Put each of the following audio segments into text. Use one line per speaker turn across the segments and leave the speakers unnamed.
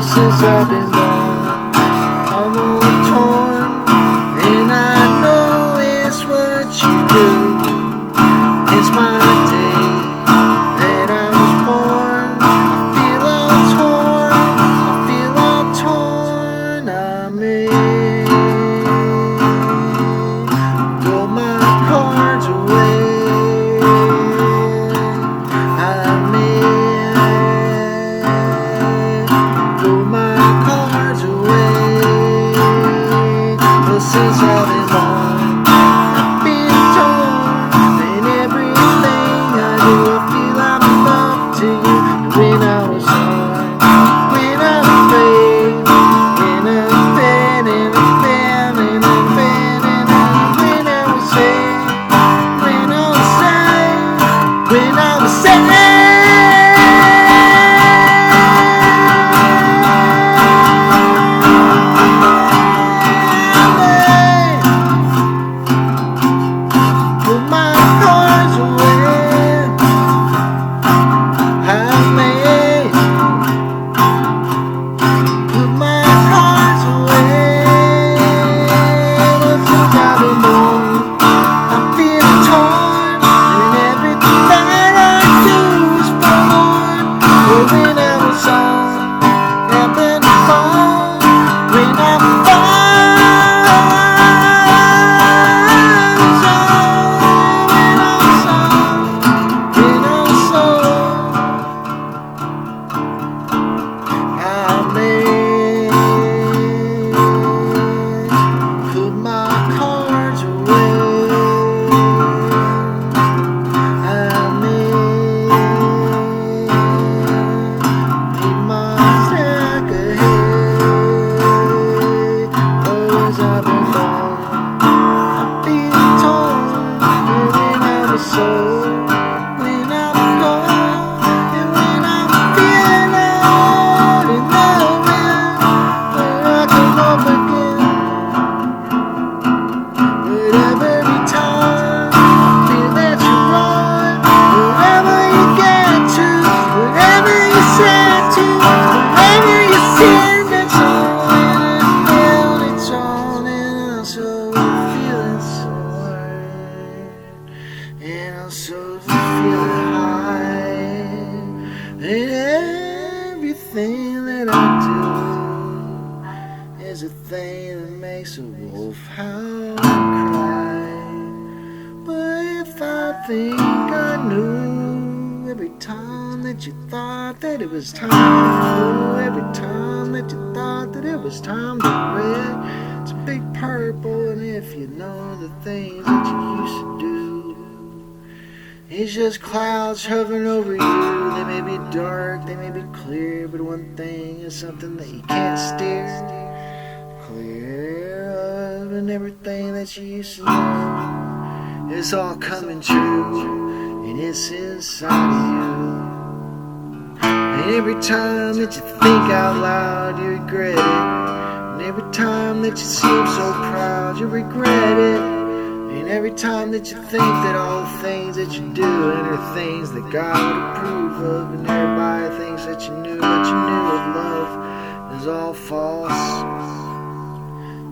since I've been gone, I'm all torn, and I know it's what you do. It's my day that I was born. I feel all torn. I may throw my cards away. I may throw my cards away. But since I've been gone, I've been torn, and everything I do, I feel I'm up to you. When I was young, when I was afraid, when I was bad and I fell and I bad and when I was sad, when I was sad, when I was sad. Put my cards away. I may put my cards away. But since I've been born, I feel torn, and everything that I do is forlorn. But when I was young, having fun, when I I may put my cards away. I may leave my stack ahead. Cause I've been gone, I've been torn, and when I was so, when I'm gone, and when I'm feeling out in the wind, when I come up again. But every time I feel that you're wrong, wherever you get to, whatever you said to, wherever you said, that's all, and it's on, and I'm so feeling so hard, and I'm so feeling high, and everything that I do is a thing that makes a wolf howl and cry. But if I think I knew every time that you thought that it was time to blue, every time that you thought that it was time to red, it's a big purple. And if you know the things that you used to do, it's just clouds hovering over you. They may be dark, they may be clear, but one thing is something that you can't steer clear of, and everything that you used to know, it's all coming true, and it's inside of you. And every time that you think out loud, you regret it. And every time that you seem so proud, you regret it. And every time that you think that all the things that you're doing are things that God would approve of, and everybody thinks that you knew of love is all false.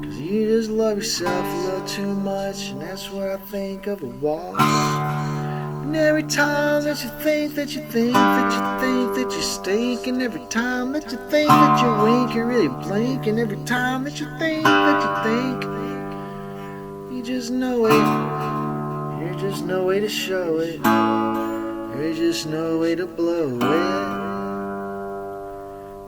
Cause you just love yourself a little too much, and that's what I think of a waltz. And every time that you think that you think that you think that you stink, and every time that you think that you wink, you really blink, and every time that you think that you think, you just know it. There's just no way to show it. There's just no way to blow it.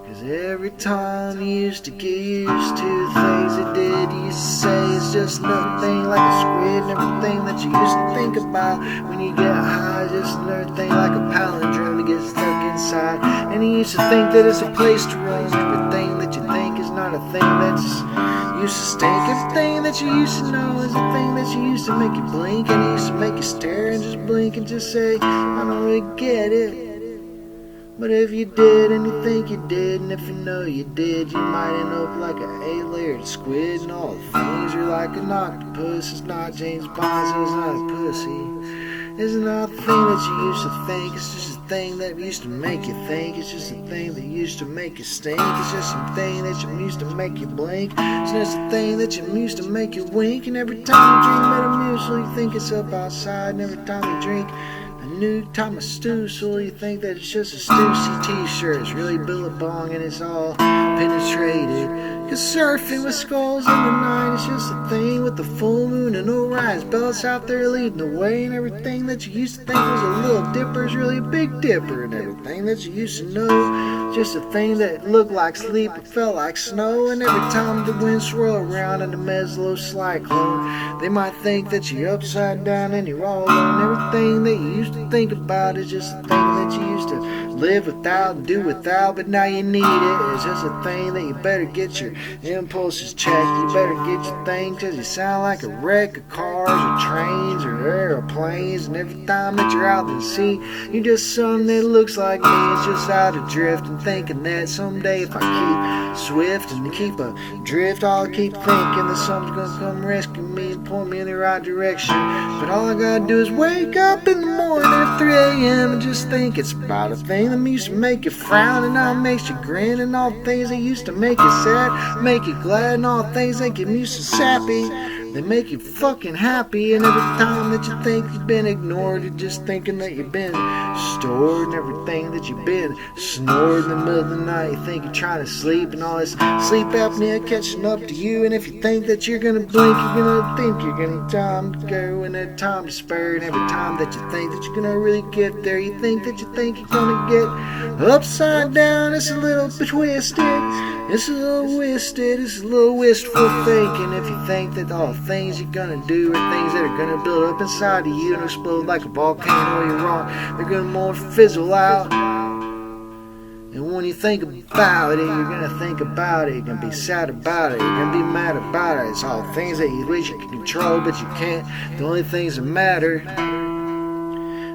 Cause every time you used to get used to the things it did, you used to say it's just another thing like a squid, and everything that you used to think about when you get high is just another thing like a palindrome to get stuck inside. And you used to think that it's a place to run. Everything that you think is not a thing that's used to stink. Everything that you used to know is a thing that you used to make you blink, and it used to make you stare and just blink and just say, I don't really get it. But if you did and you think you did, and if you know you did, you might end up like an 8-layered squid, and all the things you're like an octopus. It's not James Bond, so it's not a pussy. It's not a thing that you used to think. It's just a thing that used to make you think. It's just a thing that used to make you stink. It's just something that you used to make you blink. It's just a thing that you used to make you wink. And every time you dream Metamucil, you think it's up outside. And every time you drink a new time of stew, so you think that it's just a Stussy t-shirt. It's really Billabong and it's all penetrated. Cause surfing with skulls in the night is just a thing with the full moon and no rise belts out there leading the way. And everything that you used to think was a little dipper is really a big dipper. And everything that you used to know, just a thing that looked like sleep but felt like snow. And every time the wind swirl around in the mesocyclone, they might think that you're upside down and you're all alone. Everything that you used to think about is just a thing that you used to live without and do without, but now you need it. It's just a thing that you better get your impulses checked. You better get your thing, cause you sound like a wreck of cars or trains or airplanes. And every time that you're out in the sea, you're just something that looks like me. It's just out adrift and thinking that someday if I keep swift and keep adrift, I'll keep thinking that someone's gonna come rescue me and point me in the right direction. But all I gotta do is wake up in the morning at 3 a.m. and just think it's about a thing that used to make you frown and now makes you grin, and all things that used to make you sad make you glad, and all things that get you so sappy they make you fucking happy. And every time that you think you've been ignored, you're just thinking that you've been stored. And everything that you've been snored in the middle of the night, you think you're trying to sleep, and all this sleep apnea catching up to you. And if you think that you're gonna blink, you're gonna think you're gonna time to go and then time to spare. And every time that you think that you're gonna really get there, you think that you think you're gonna get upside down. It's a little bit twisted, it's a little twisted, it's a little wistful thinking. If you think that all the things you're gonna do are things that are gonna build up inside of you and explode like a volcano, you're wrong. They're gonna more fizzle out. And when you think about it, you're gonna think about it. You're gonna be sad about it. You're gonna be mad about it. It's all things that you wish you could control, but you can't. The only things that matter.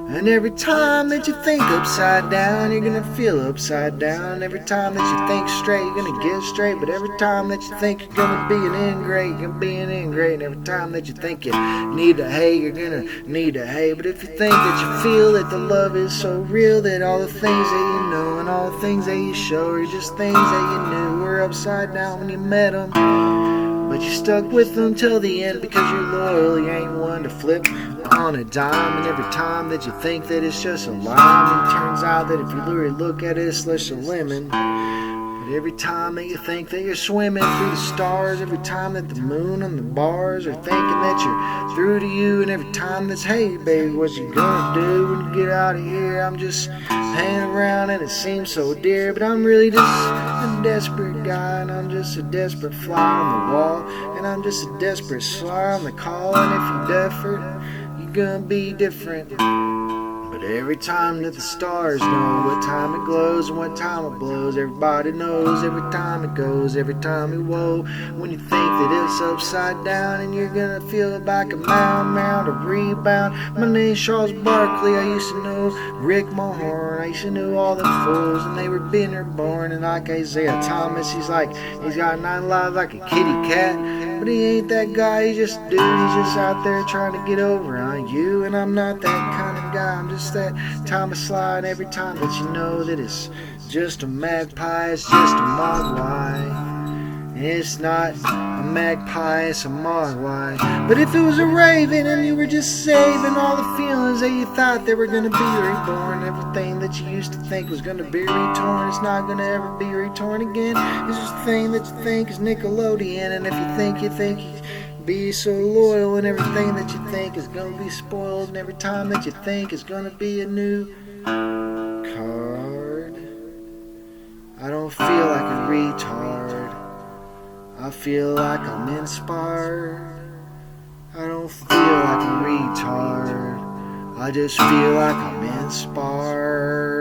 And every time that you think upside down, you're gonna feel upside down. Every time that you think straight, you're gonna get straight. But every time that you think you're gonna be an ingrate, you're gonna be an ingrate. And every time that you think you need to hate, you're gonna need to hate. But if you think that you feel that the love is so real, that all the things that you know and all the things that you show are just things that you knew were upside down when you met them. But you stuck with them till the end because you're loyal. You ain't one to flip on a dime. And every time that you think that it's just a lime, it turns out that if you really look at it, it's just a lemon. But every time that you think that you're swimming through the stars, every time that the moon and the bars are thinking that you're through to you, and every time that's, hey baby, what you gonna do when you get out of here? I'm just hanging around and it seems so dear, but I'm really just a desperate guy, and I'm just a desperate fly on the wall, and I'm just a desperate slur on the call. And if you're different, you're gonna be different. But every time that the stars know what time it glows and what time it blows, everybody knows every time it goes, every time it whoa. When you think that it's upside down and you're gonna feel like a mound, a rebound. My name's Charles Barkley, I used to know Rick Mahorn, I used to know all them fools, and they were being born. And like Isaiah Thomas, he's got 9 lives like a kitty cat. But he ain't that guy, he's just a dude, he's just out there trying to get over on you. And I'm not that kind of guy, I'm just that Thomas Slide. Every time that you know that it's just a magpie, it's just a mogwai. It's not a magpie, it's a mogwai. But if it was a raven and you were just saving all the feelings that you thought they were gonna be reborn, everything that you used to think was gonna be retorn, it's not gonna ever be retorn again. It's just a thing that you think is Nickelodeon. And if you think you be so loyal, and everything that you think is gonna be spoiled, and every time that you think is gonna be a new card. I don't feel like a retard, I feel like I'm inspired. I don't feel like a retard, I just feel like I'm inspired.